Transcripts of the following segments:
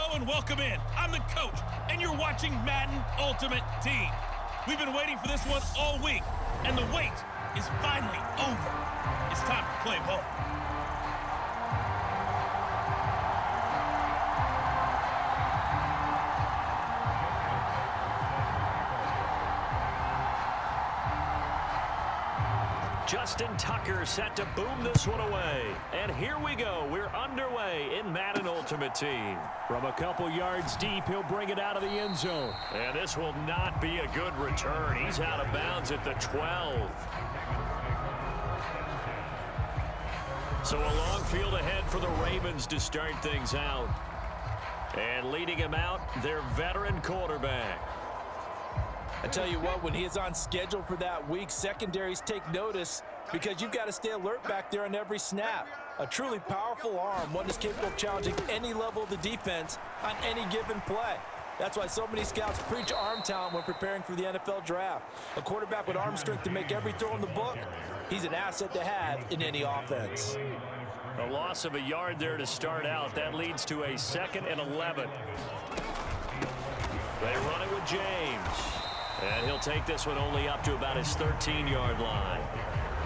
Hello and welcome in. I'm the coach, and you're watching Madden Ultimate Team. We've been waiting for this one all week, and the wait is finally over. It's time to play ball. Justin Tucker set to boom this one away. And here we go. We're underway in Madden Ultimate Team. From a couple yards deep, he'll bring it out of the end zone. And this will not be a good return. He's out of bounds at the 12. So a long field ahead for the Ravens to start things out. And leading him out, their veteran quarterback. I tell you what, when he is on schedule for that week, secondaries take notice because you've got to stay alert back there on every snap. A truly powerful arm, one that's capable of challenging any level of the defense on any given play. That's why so many scouts preach arm talent when preparing for the NFL draft. A quarterback with arm strength to make every throw in the book, he's an asset to have in any offense. A loss of a yard there to start out. That leads to a 2nd and 11. They run it with James. And he'll take this one only up to about his 13-yard line.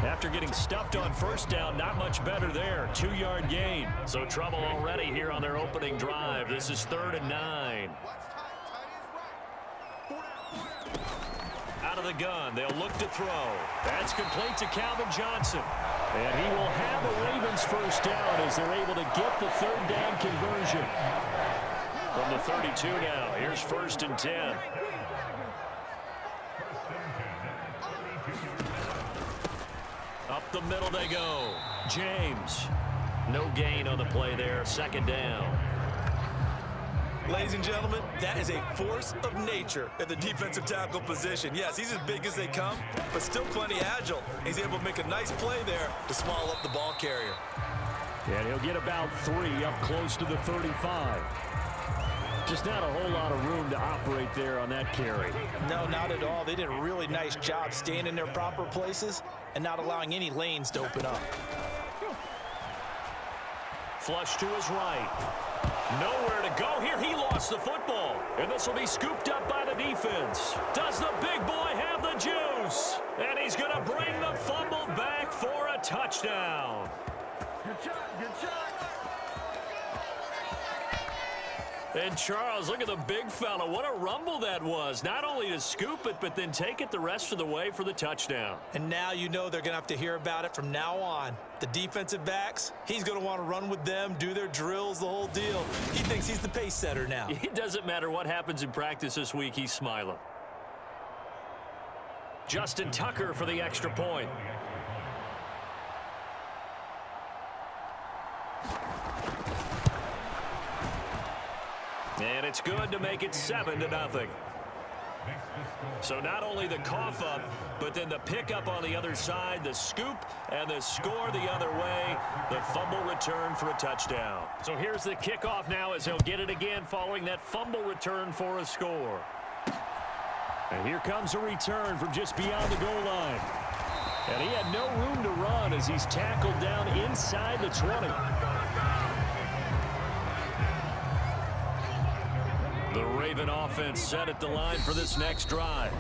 After getting stuffed on first down, not much better there. 2-yard gain. So trouble already here on their opening drive. This is 3rd and 9. Out of the gun. They'll look to throw. That's complete to Calvin Johnson. And he will have the Ravens first down as they're able to get the 3rd down conversion. From the 32 now. Here's 1st and 10. Up the middle they go. James. No gain on the play there. 2nd down. Ladies and gentlemen, that is a force of nature at the defensive tackle position. Yes, he's as big as they come, but still plenty agile. He's able to make a nice play there to small up the ball carrier. And he'll get about 3 up close to the 35. Just not a whole lot of room to operate there on that carry. No, not at all. They did a really nice job staying in their proper places and not allowing any lanes to open up. Flush to his right. Nowhere to go here. He lost the football. And this will be scooped up by the defense. Does the big boy have the juice? And he's going to bring the fumble back for a touchdown. Good shot, good shot. And Charles, look at the big fella. What a rumble that was. Not only to scoop it, but then take it the rest of the way for the touchdown. And now you know they're going to have to hear about it from now on. The defensive backs, he's going to want to run with them, do their drills, the whole deal. He thinks he's the pace setter now. It doesn't matter what happens in practice this week. He's smiling. Justin Tucker for the extra point. And it's good to make it 7-0. So not only the cough up, but then the pickup on the other side, the scoop, and the score the other way, the fumble return for a touchdown. So here's the kickoff now as he'll get it again following that fumble return for a score. And here comes a return from just beyond the goal line. And he had no room to run as he's tackled down inside the 20. The Raven offense set at the line for this next drive.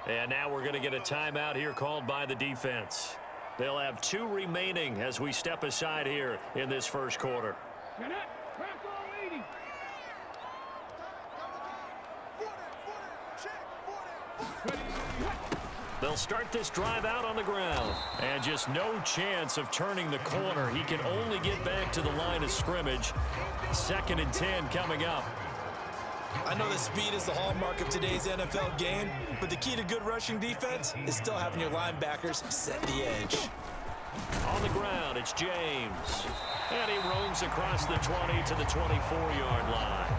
And now we're going to get a timeout here called by the defense. They'll have 2 remaining as we step aside here in this first quarter. They'll start this drive out on the ground. And just no chance of turning the corner. He can only get back to the line of scrimmage. 2nd and 10 coming up. I know that speed is the hallmark of today's NFL game, but the key to good rushing defense is still having your linebackers set the edge. On the ground, it's James. And he roams across the 20 to the 24-yard line.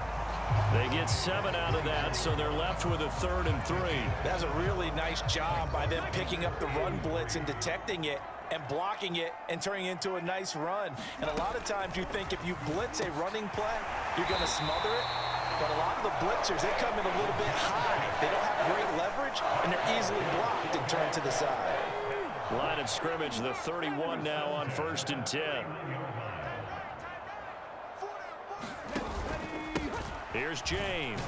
They get 7 out of that, so they're left with a 3rd and 3. That's a really nice job by them picking up the run blitz and detecting it and blocking it and turning it into a nice run. And a lot of times you think if you blitz a running play, you're going to smother it. But a lot of the blitzers, they come in a little bit high. They don't have great leverage, and they're easily blocked and turned to the side. Line of scrimmage, the 31 now on 1st and 10. Here's James.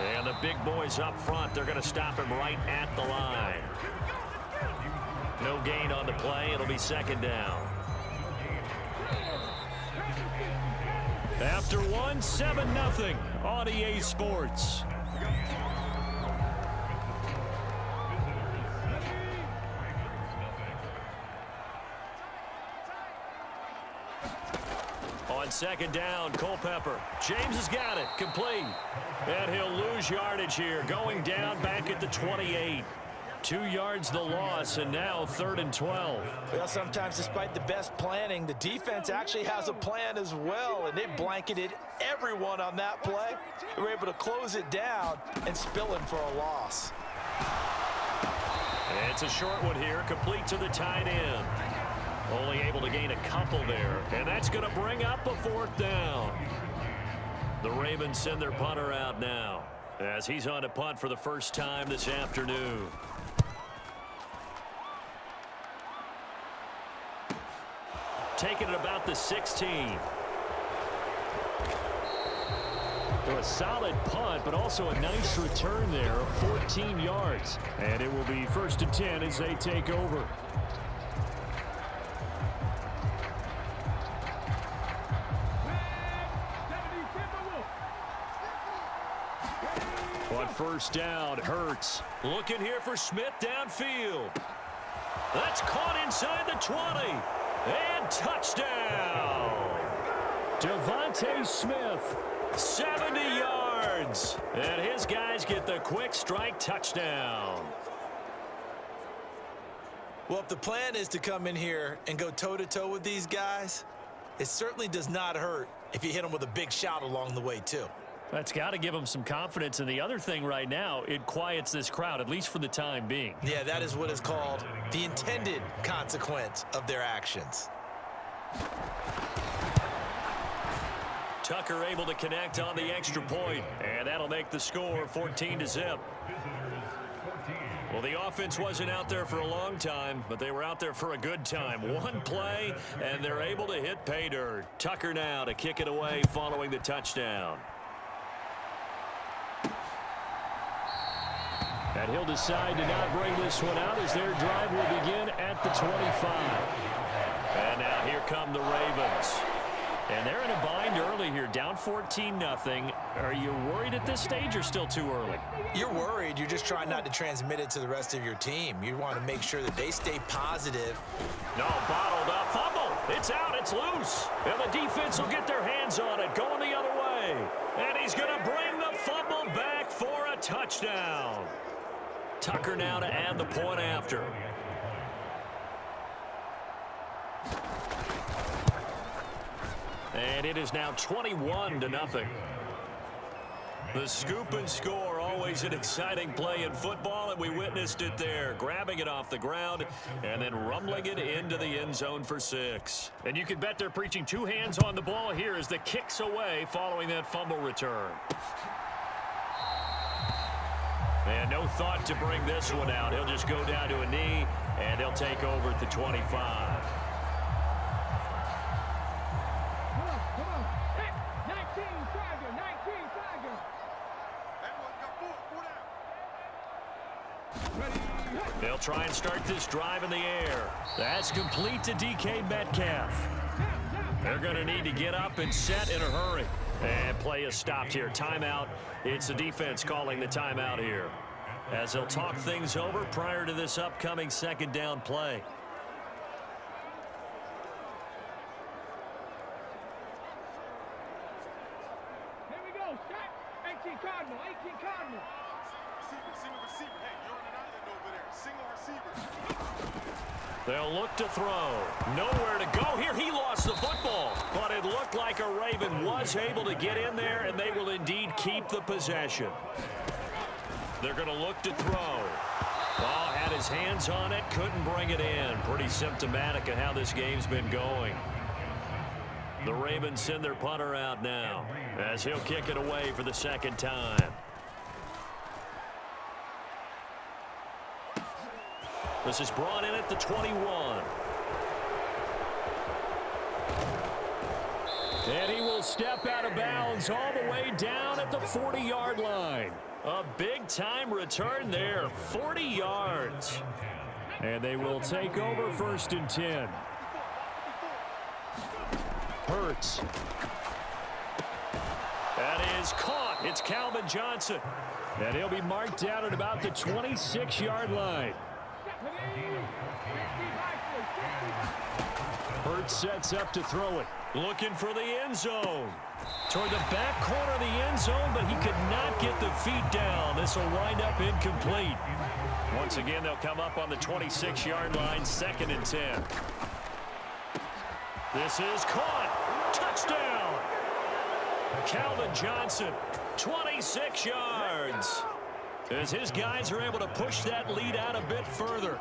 And the big boys up front, they're going to stop him right at the line. No gain on the play. It'll be second down. After one, 7-0 on EA Sports. On second down, Culpepper. James has got it. Complete. And he'll lose yardage here. Going down back at the 28. 2 yards the loss, and now 3rd and 12. Well, sometimes despite the best planning, the defense actually has a plan as well, and they blanketed everyone on that play. They were able to close it down and spill him for a loss. It's a short one here, complete to the tight end. Only able to gain a couple there, and that's going to bring up a 4th down. The Ravens send their punter out now, as he's on to punt for the first time this afternoon. Taking it about the 16. So a solid punt, but also a nice return there of 14 yards. And it will be 1st and 10 as they take over. On 1st down, Hurts. Looking here for Smith downfield. That's caught inside the 20. And touchdown. Devontae Smith, 70 yards. And his guys get the quick strike touchdown. Well, if the plan is to come in here and go toe-to-toe with these guys, it certainly does not hurt if you hit them with a big shot along the way, too. That's got to give them some confidence. And the other thing right now, it quiets this crowd, at least for the time being. Yeah, that is what is called the intended consequence of their actions. Tucker able to connect on the extra point, and that'll make the score 14-0. Well, the offense wasn't out there for a long time, but they were out there for a good time. One play, and they're able to hit pay dirt. Tucker now to kick it away following the touchdown. And he'll decide to not bring this one out as their drive will begin at the 25. And now here come the Ravens. And they're in a bind early here, down 14-0. Are you worried at this stage or still too early? You're worried. You're just trying not to transmit it to the rest of your team. You want to make sure that they stay positive. No, bottled up. Fumble. It's out. It's loose. And the defense will get their hands on it, going the other way. And he's going to bring the fumble back for a touchdown. Tucker now to add the point after. And it is now 21-0. The scoop and score, always an exciting play in football, and we witnessed it there, grabbing it off the ground and then rumbling it into the end zone for 6. And you can bet they're preaching 2 hands on the ball here as the kick's away following that fumble return. And no thought to bring this one out. He'll just go down to a knee, and they'll take over at the 25. They'll try and start this drive in the air. That's complete to DK Metcalf. They're going to need to get up and set in a hurry. And play is stopped here. Timeout. It's the defense calling the timeout here, as they'll talk things over prior to this upcoming 2nd down play. Here we go. Set. 18 Cardinal. 18 Cardinal. Single receiver. Hey, you're on an island over there. Single receiver. They'll look to throw. Nowhere to go here. He lost the football. But it looked like a Raven was able to get in there, and they will indeed keep the possession. They're going to look to throw. Ball had his hands on it, couldn't bring it in. Pretty symptomatic of how this game's been going. The Ravens send their punter out now, as he'll kick it away for the 2nd time. This is brought in at the 21. And he will step out of bounds all the way down at the 40-yard line. A big-time return there, 40 yards. And they will take over 1st and 10. Hurts. That is caught. It's Calvin Johnson. And he'll be marked down at about the 26-yard line. Hurts sets up to throw it. Looking for the end zone. Toward the back corner of the end zone, but he could not get the feet down. This will wind up incomplete. Once again, they'll come up on the 26-yard line, 2nd and 10. This is caught. Touchdown. Calvin Johnson, 26 yards. As his guys are able to push that lead out a bit further.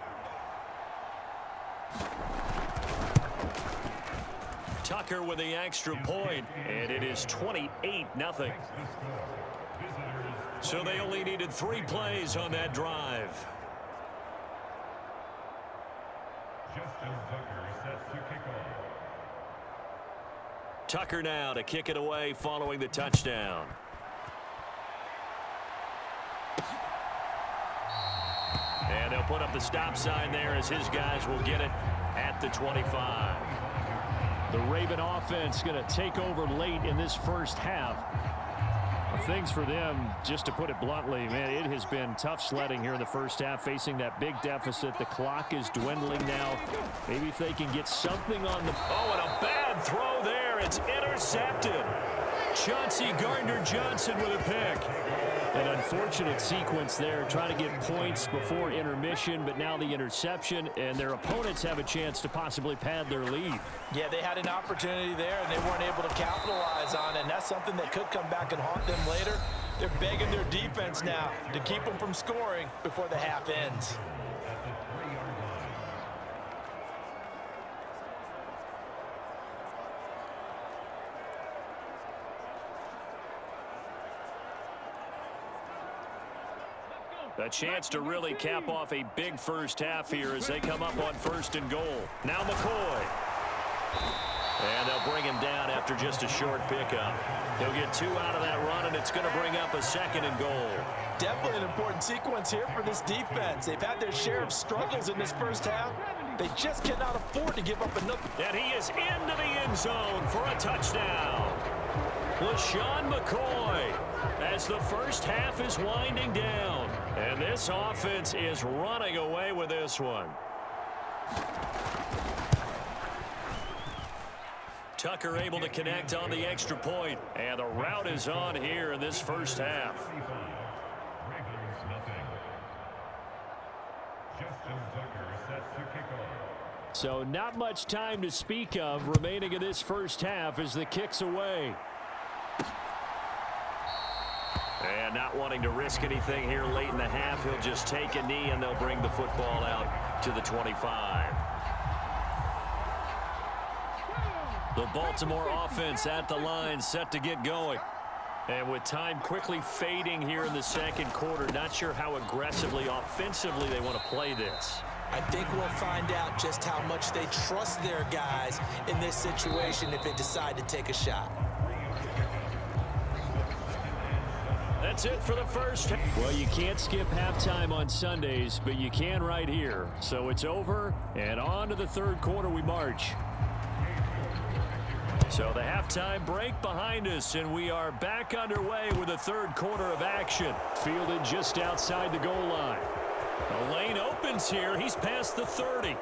Tucker with the extra point, and it is 28-0. So they only needed 3 plays on that drive. Tucker now to kick it away following the touchdown. And they'll put up the stop sign there as his guys will get it at the 25. The Raven offense going to take over late in this first half. Things for them, just to put it bluntly, man, it has been tough sledding here in the first half, facing that big deficit. The clock is dwindling now. Maybe if they can get something on the... Oh, and a bad throw there. It's intercepted. Chauncey Gardner-Johnson with a pick. An unfortunate sequence there, trying to get points before intermission, but now the interception, and their opponents have a chance to possibly pad their lead. Yeah, they had an opportunity there, and they weren't able to capitalize on it, and that's something that could come back and haunt them later. They're begging their defense now to keep them from scoring before the half ends. A chance to really cap off a big first half here as they come up on 1st and goal. Now McCoy. And they'll bring him down after just a short pickup. He'll get 2 out of that run, and it's going to bring up a 2nd and goal. Definitely an important sequence here for this defense. They've had their share of struggles in this first half. They just cannot afford to give up another. And he is into the end zone for a touchdown. LaShawn McCoy as the first half is winding down. And this offense is running away with this one. Tucker able to connect on the extra point. And the route is on here in this first half. So not much time to speak of remaining in this first half as the kick's away. And not wanting to risk anything here late in the half, he'll just take a knee and they'll bring the football out to the 25. The Baltimore offense at the line, set to get going. And with time quickly fading here in the second quarter, not sure how aggressively, offensively they want to play this. I think we'll find out just how much they trust their guys in this situation if they decide to take a shot. That's it for the first. Well, you can't skip halftime on Sundays, but you can right here. So it's over, and on to the third quarter we march. So the halftime break behind us, and we are back underway with the third quarter of action. Fielded just outside the goal line. The lane opens here. He's past the 30.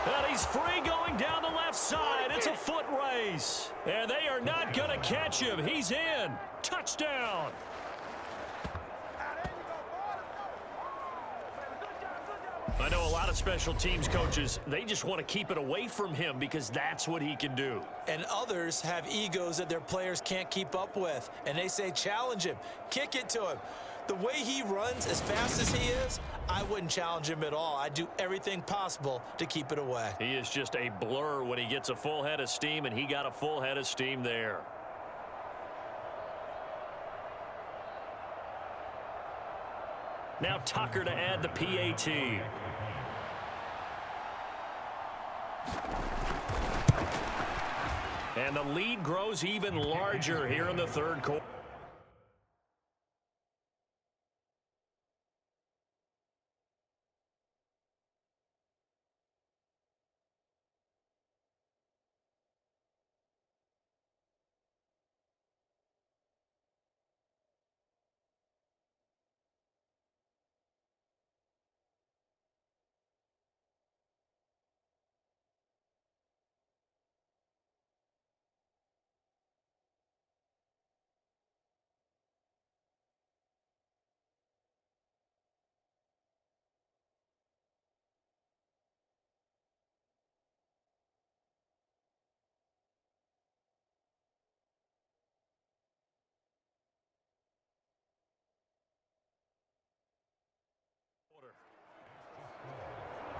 And he's free going down the left side. It's a foot race. And they are not going to catch him. He's in. Touchdown. I know a lot of special teams coaches, they just want to keep it away from him because that's what he can do. And others have egos that their players can't keep up with. And they say challenge him, kick it to him. The way he runs as fast as he is, I wouldn't challenge him at all. I'd do everything possible to keep it away. He is just a blur when he gets a full head of steam, and he got a full head of steam there. Now Tucker to add the PAT. And the lead grows even larger here in the third quarter.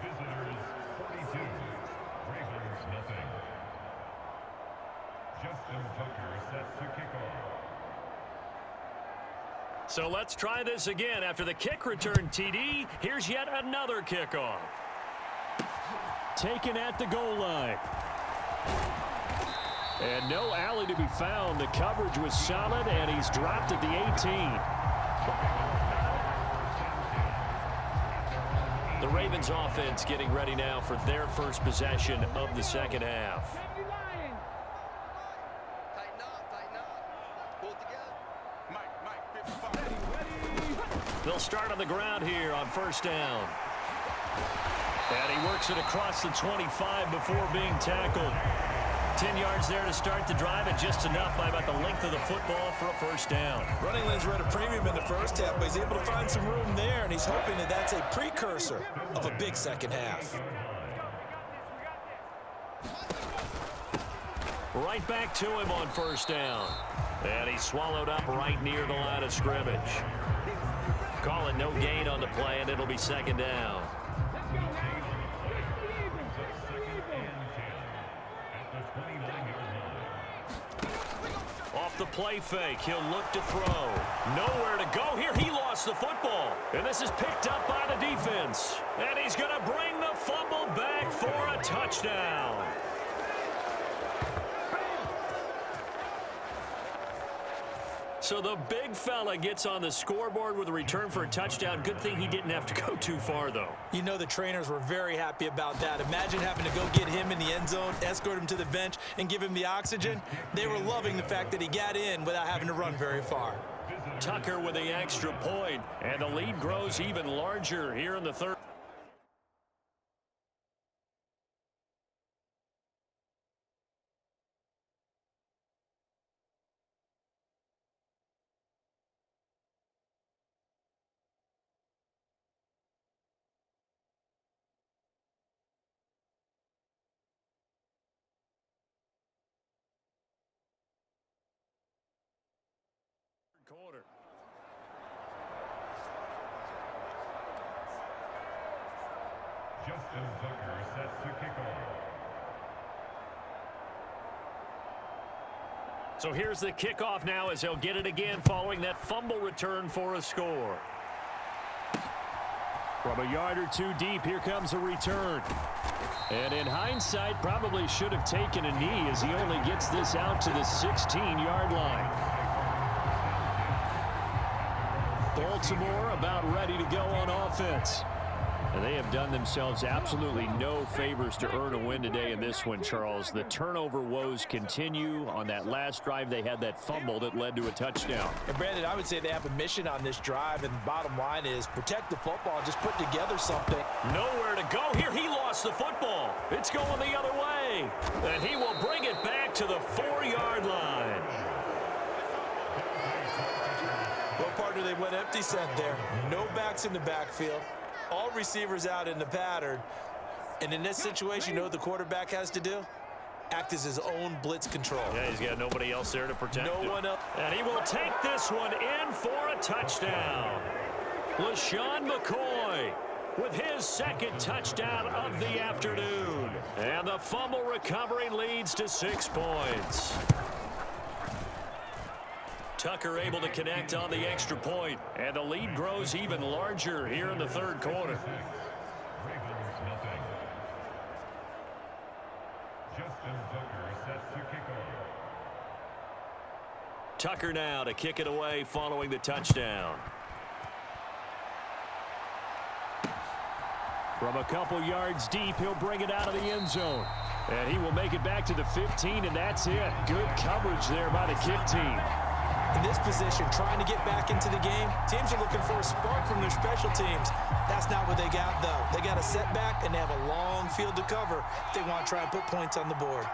Visitors 42, Ravens nothing. Justin Tucker set to kick off. So let's try this again. After the kick return TD, here's yet another kickoff. Taken at the goal line. And no alley to be found. The coverage was solid, and he's dropped at the 18. The Ravens offense getting ready now for their first possession of the second half. They'll start on the ground here on first down. And he works it across the 25 before being tackled. 10 yards there to start the drive, and just enough by about the length of the football for a first down. Running lanes were at a premium in the first half, but he's able to find some room there, and he's hoping that that's a precursor of a big second half. Right back to him on first down. And he's swallowed up right near the line of scrimmage. Calling no gain on the play, and it'll be second down. Off the play fake, he'll look to throw. Nowhere to go here. He lost the football. And this is picked up by the defense. And he's going to bring the fumble back for a touchdown. So the big fella gets on the scoreboard with a return for a touchdown. Good thing he didn't have to go too far, though. You know the trainers were very happy about that. Imagine having to go get him in the end zone, escort him to the bench, and give him the oxygen. They were loving the fact that he got in without having to run very far. Tucker with the extra point, and the lead grows even larger here in the third. Quarter. Justin Tucker set to kick off. So here's the kickoff now as he'll get it again following that fumble return for a score. From a yard or two deep, here comes a return. And in hindsight, probably should have taken a knee as he only gets this out to the 16-yard line. Baltimore about ready to go on offense. And they have done themselves absolutely no favors to earn a win today in this one, Charles. The turnover woes continue. On that last drive, they had that fumble that led to a touchdown. And Brandon, I would say they have a mission on this drive, and the bottom line is protect the football, just put together something. Nowhere to go here. He lost the football. It's going the other way. And he will bring it back to the 4-yard line. Well, partner, they went empty set there. No backs in the backfield. All receivers out in the pattern. And in this situation, you know what the quarterback has to do? Act as his own blitz control. Yeah, he's got nobody else there to protect him. No one else. And he will take this one in for a touchdown. LaShawn McCoy with his second touchdown of the afternoon. And the fumble recovery leads to 6 points. Tucker able to connect on the extra point, and the lead grows even larger here in the third quarter. Ravens nothing. Justin Tucker set to kick off. Tucker now to kick it away following the touchdown. From a couple yards deep, he'll bring it out of the end zone. And he will make it back to the 15, and that's it. Good coverage there by the kick team. In this position, trying to get back into the game, teams are looking for a spark from their special teams. That's not what they got, though. They got a setback, and they have a long field to cover if they want to try and put points on the board.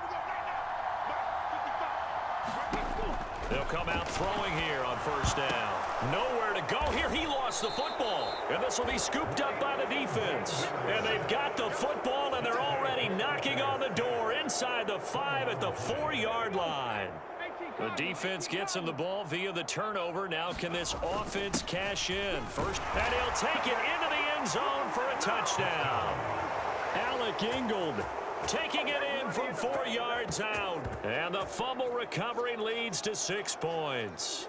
They'll come out throwing here on first down. Nowhere to go here. He lost the football. And this will be scooped up by the defense. And they've got the football, and they're already knocking on the door inside the 5 at the 4-yard line. The defense gets him the ball via the turnover. Now can this offense cash in? First, and he'll take it into the end zone for a touchdown. Alec Ingold Taking it in from 4 yards out. And the fumble recovery leads to 6 points.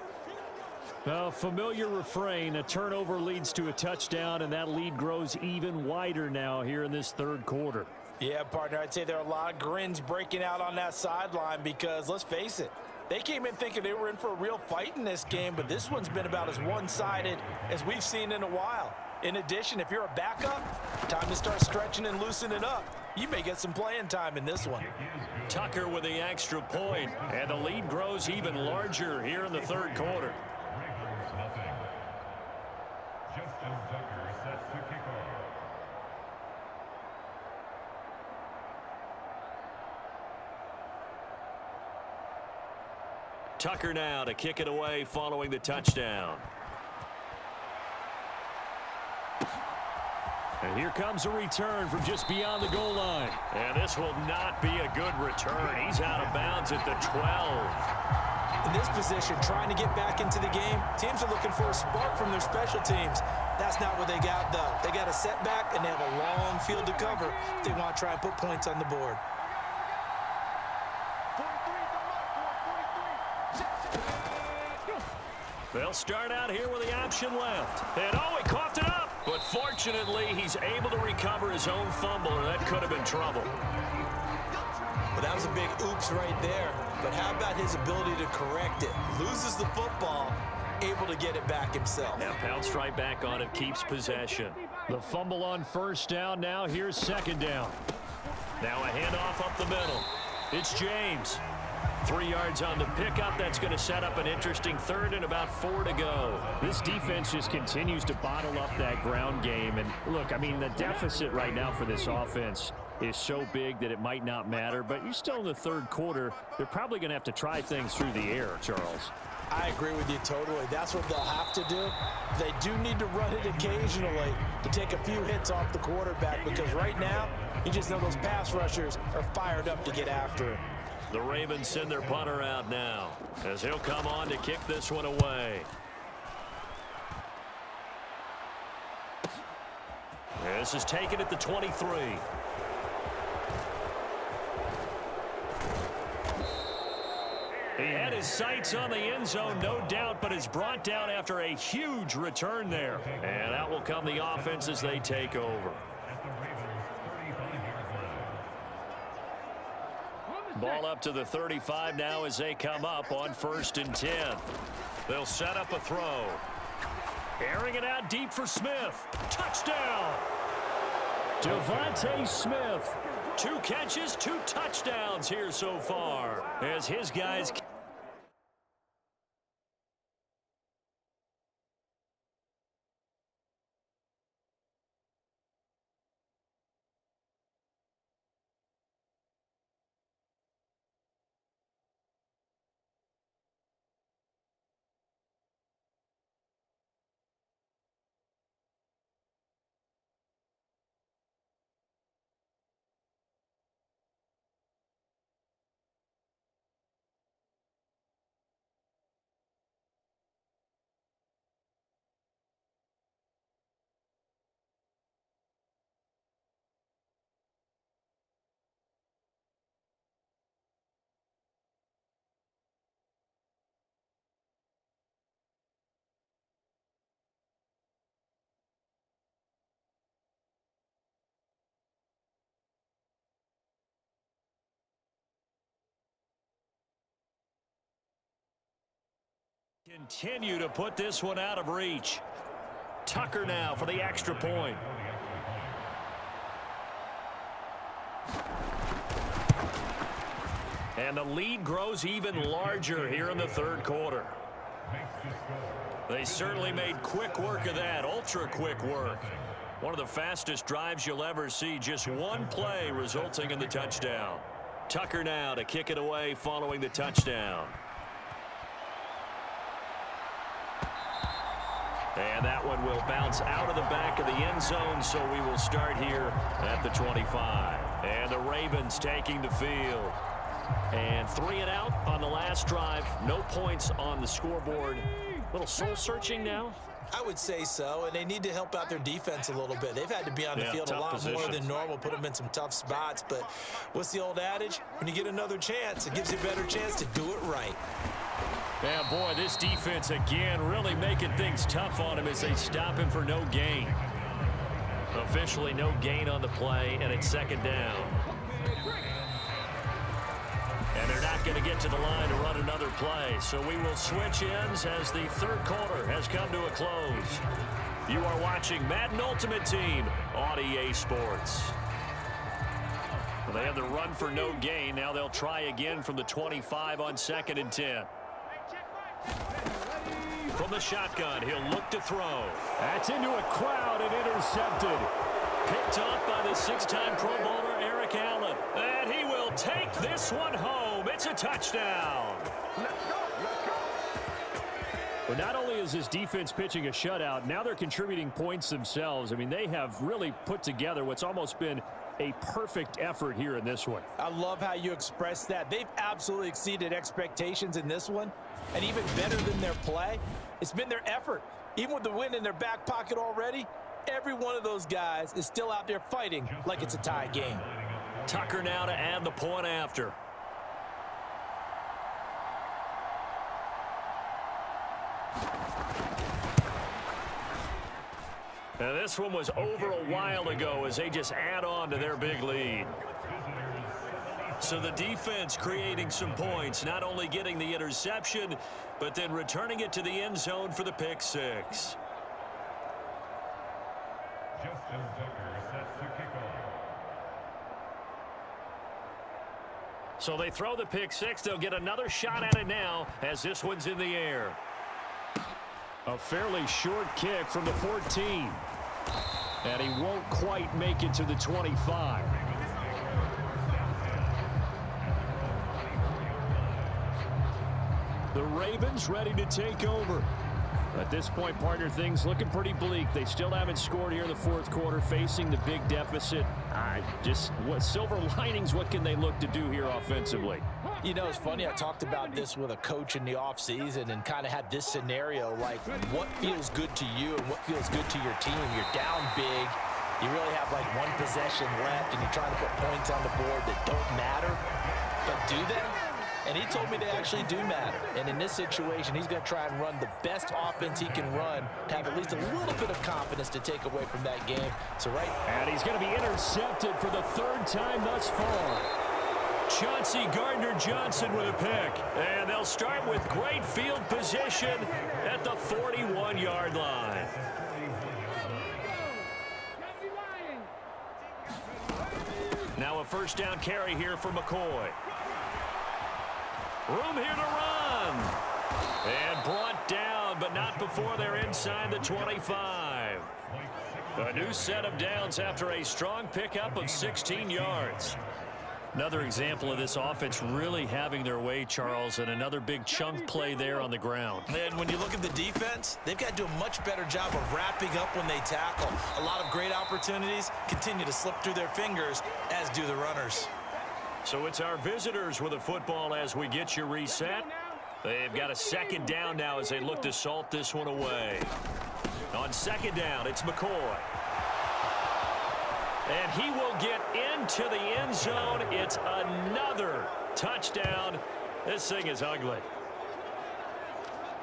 a familiar refrain. A turnover leads to a touchdown, and that lead grows even wider now here in this third quarter. Yeah, partner, I'd say there are a lot of grins breaking out on that sideline because, let's face it, they came in thinking they were in for a real fight in this game, but this one's been about as one-sided as we've seen in a while. In addition, if you're a backup, time to start stretching and loosening up. You may get some playing time in this one. Tucker with the extra point, and the lead grows even larger here in the third quarter. Ravens nothing. Justin Tucker set to kick off. Tucker now to kick it away following the touchdown. And here comes a return from just beyond the goal line. And this will not be a good return. He's out of bounds at the 12. In this position, trying to get back into the game, teams are looking for a spark from their special teams. That's not what they got, though. They got a setback, and they have a long field to cover if they want to try and put points on the board. They'll start out here with the option left. And oh, he coughed it up. But fortunately, he's able to recover his own fumble, or that could have been trouble. Well, that was a big oops right there. But how about his ability to correct it? Loses the football, able to get it back himself. Now pounced right back on it, keeps possession. The fumble on first down. Now here's second down. Now a handoff up the middle. It's James. 3 yards on the pickup. That's going to set up an interesting third and about 4 to go. This defense just continues to bottle up that ground game. And look, I mean, the deficit right now for this offense is so big that it might not matter. But you're still in the third quarter. They're probably going to have to try things through the air, Charles. I agree with you totally. That's what they'll have to do. They do need to run it occasionally to take a few hits off the quarterback, because right now, you just know those pass rushers are fired up to get after him. The Ravens send their punter out now as he'll come on to kick this one away. This is taken at the 23. He had his sights on the end zone, no doubt, but is brought down after a huge return there. And out will come the offense as they take over. At the Ravens 35-yard line. Ball up to the 35 now as they come up on 1st and 10. They'll set up a throw. Airing it out deep for Smith. Touchdown! Devontae Smith. 2 catches, 2 touchdowns here so far as his guys Continue to put this one out of reach. Tucker now for the extra point. And the lead grows even larger here in the third quarter. They certainly made quick work of that, ultra quick work. One of the fastest drives you'll ever see, just one play resulting in the touchdown. Tucker now to kick it away following the touchdown. And that one will bounce out of the back of the end zone, so we will start here at the 25. And the Ravens taking the field. And 3 and out on the last drive. No points on the scoreboard. A little soul-searching now. I would say so, and they need to help out their defense a little bit. They've had to be on the field a lot more than normal, put them in some tough spots. But what's the old adage? When you get another chance, it gives you a better chance to do it right. Yeah, boy, this defense again really making things tough on him as they stop him for no gain. Officially no gain on the play, and it's second down. And they're not going to get to the line to run another play, so we will switch ends as the third quarter has come to a close. You are watching Madden Ultimate Team on EA Sports. Well, they have the run for no gain. Now they'll try again from the 25 on 2nd and 10. From the shotgun, he'll look to throw. That's into a crowd and intercepted. Picked off by the 6-time Pro Bowler Eric Allen. And he will take this one home. It's a touchdown. But not only is this defense pitching a shutout, now they're contributing points themselves. I mean, they have really put together what's almost been a perfect effort here in this one. I love how you express that. They've absolutely exceeded expectations in this one. And even better than their play, it's been their effort. Even with the win in their back pocket already, every one of those guys is still out there fighting like it's a tie game. Tucker now to add the point after. Now this one was over a while ago as they just add on to their big lead. So the defense creating some points, not only getting the interception, but then returning it to the end zone for the pick six. Justin Tucker set to kick off. So they throw the pick six. They'll get another shot at it now as this one's in the air. A fairly short kick from the 14. And he won't quite make it to the 25. The Ravens ready to take over. At this point, partner, things looking pretty bleak. They still haven't scored here in the fourth quarter, facing the big deficit. What silver linings, what can they look to do here offensively? You know, it's funny, I talked about this with a coach in the offseason and kind of had this scenario, like what feels good to you and what feels good to your team. You're down big. You really have like one possession left, and you're trying to put points on the board that don't matter. But do they? And he told me they actually do matter. And in this situation, he's going to try and run the best offense he can run to have at least a little bit of confidence to take away from that game. So and he's going to be intercepted for the third time thus far. Chauncey Gardner-Johnson with a pick. And they'll start with great field position at the 41-yard line. Now a first down carry here for McCoy. Room here to run. And brought down, but not before they're inside the 25. A new set of downs after a strong pickup of 16 yards. Another example of this offense really having their way, Charles, and another big chunk play there on the ground. And when you look at the defense, they've got to do a much better job of wrapping up when they tackle. A lot of great opportunities continue to slip through their fingers, as do the runners. So it's our visitors with the football as we get you reset. They've got a second down now as they look to salt this one away. On second down, it's McCoy. And he will get into the end zone. It's another touchdown. This thing is ugly.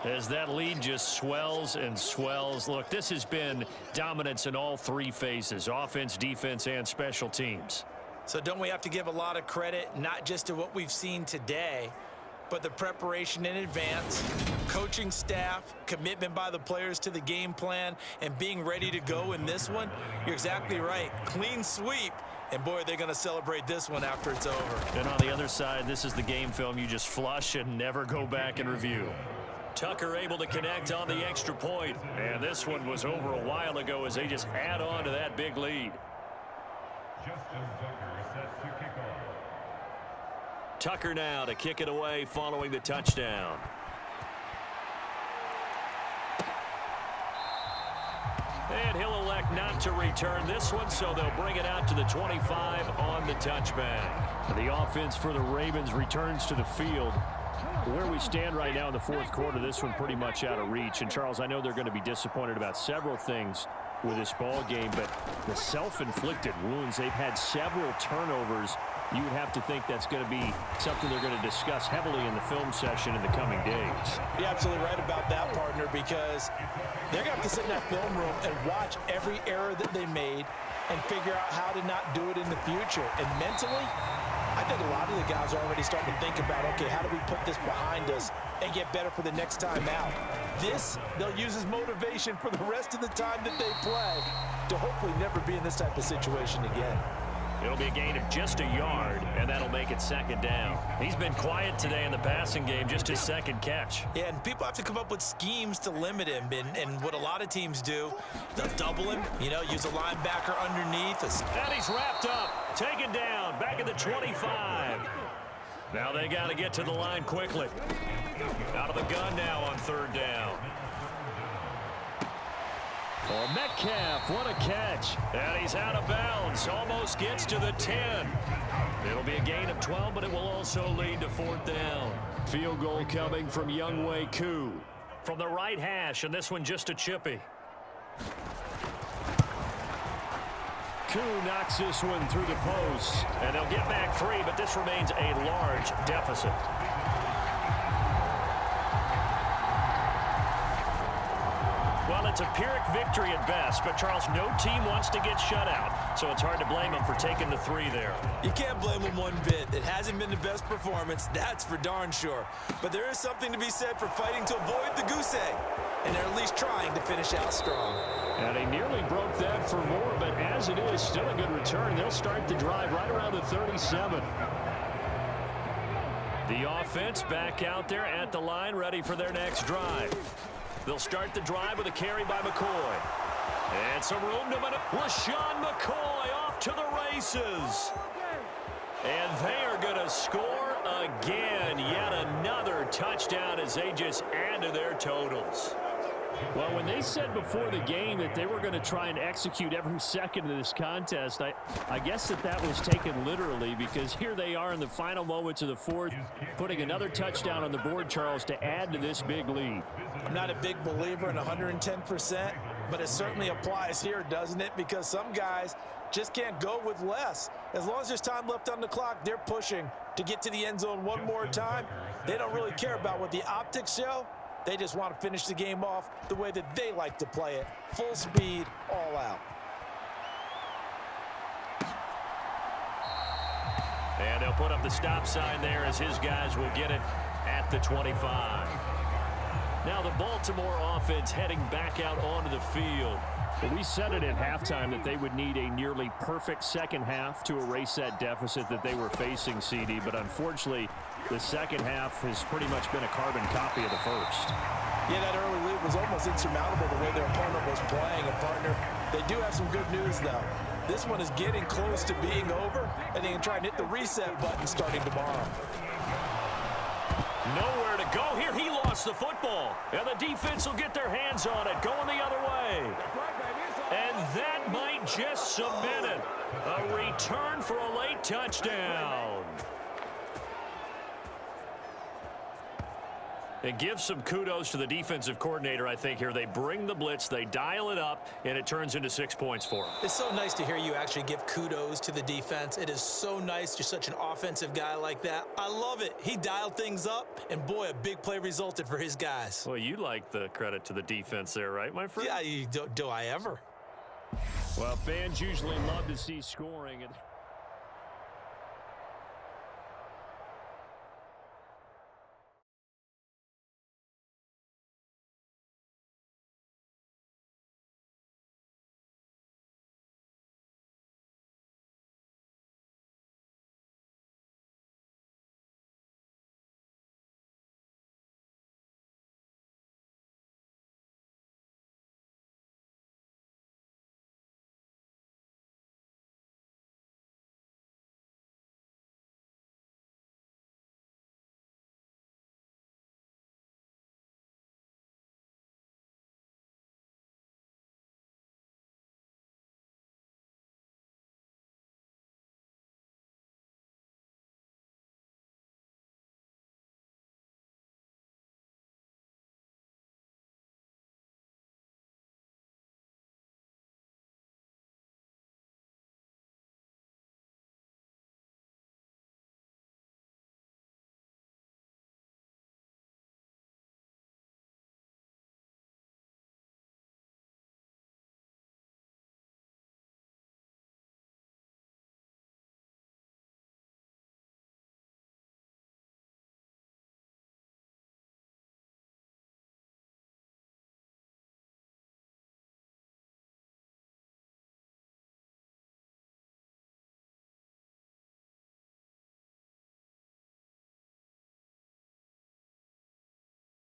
As that lead just swells and swells. Look, this has been dominance in all three phases, offense, defense, and special teams. So don't we have to give a lot of credit, not just to what we've seen today, but the preparation in advance, coaching staff, commitment by the players to the game plan, and being ready to go in this one, you're exactly right. Clean sweep. And, boy, they're going to celebrate this one after it's over. And on the other side, this is the game film you just flush and never go back and review. Tucker able to connect on the extra point. And this one was over a while ago as they just add on to that big lead. Justin Tucker set to kick off. Tucker now to kick it away following the touchdown. And he'll elect not to return this one, so they'll bring it out to the 25 on the touchback. The offense for the Ravens returns to the field. Where we stand right now in the fourth quarter, this one pretty much out of reach. And, Charles, I know they're going to be disappointed about several things with this ball game, but the self-inflicted wounds, they've had several turnovers. You would have to think that's going to be something they're going to discuss heavily in the film session in the coming days. You're absolutely right about that, partner, because they're going to have to sit in that film room and watch every error that they made and figure out how to not do it in the future. And mentally, I think a lot of the guys are already starting to think about, okay, how do we put this behind us and get better for the next time out? This, they'll use as motivation for the rest of the time that they play to hopefully never be in this type of situation again. It'll be a gain of just a yard, and that'll make it second down. He's been quiet today in the passing game, just his second catch. Yeah, and people have to come up with schemes to limit him, and what a lot of teams do, they'll double him, use a linebacker underneath. And he's wrapped up, taken down, back at the 25. Now they got to get to the line quickly. Out of the gun now on third down. Oh, Metcalf, what a catch. And he's out of bounds, almost gets to the 10. It'll be a gain of 12, but it will also lead to fourth down. Field goal coming from Younghoe Koo. From the right hash, and this one just a chippy. Koo knocks this one through the post. And they'll get back 3, but this remains a large deficit. Well, it's a Pyrrhic victory at best, but, Charles, no team wants to get shut out, so it's hard to blame them for taking the 3 there. You can't blame them one bit. It hasn't been the best performance, that's for darn sure. But there is something to be said for fighting to avoid the goose egg, and they're at least trying to finish out strong. And he nearly broke that for more, but as it is, still a good return. They'll start the drive right around the 37. The offense back out there at the line, ready for their next drive. They'll start the drive with a carry by McCoy. And some room to LaShawn McCoy off to the races. And they are going to score again. Yet another touchdown as they just add to their totals. Well, when they said before the game that they were going to try and execute every second of this contest, I guess that was taken literally, because here they are in the final moments of the fourth, putting another touchdown on the board, Charles, to add to this big lead. I'm not a big believer in 110%, but it certainly applies here, doesn't it? Because some guys just can't go with less. As long as there's time left on the clock, they're pushing to get to the end zone one more time. They don't really care about what the optics show. They just want to finish the game off the way that they like to play it. Full speed, all out. And they'll put up the stop sign there as his guys will get it at the 25. Now the Baltimore offense heading back out onto the field. Well, we said it at halftime that they would need a nearly perfect second half to erase that deficit that they were facing, CD, but unfortunately, the second half has pretty much been a carbon copy of the first. Yeah, that early lead was almost insurmountable the way their opponent was playing. And, partner, they do have some good news, though. This one is getting close to being over, and they can try and hit the reset button starting tomorrow. Nowhere to go here. He lost the football. And the defense will get their hands on it, going the other way. And that might just submit it. A return for a late touchdown. And give some kudos to the defensive coordinator, I think, here. They bring the blitz, they dial it up, and it turns into 6 points for them. It's so nice to hear you actually give kudos to the defense. It is so nice. You're such an offensive guy like that. I love it. He dialed things up, and boy, a big play resulted for his guys. Well, you like the credit to the defense there, right, my friend? Yeah, do I ever? Well, fans usually love to see scoring. And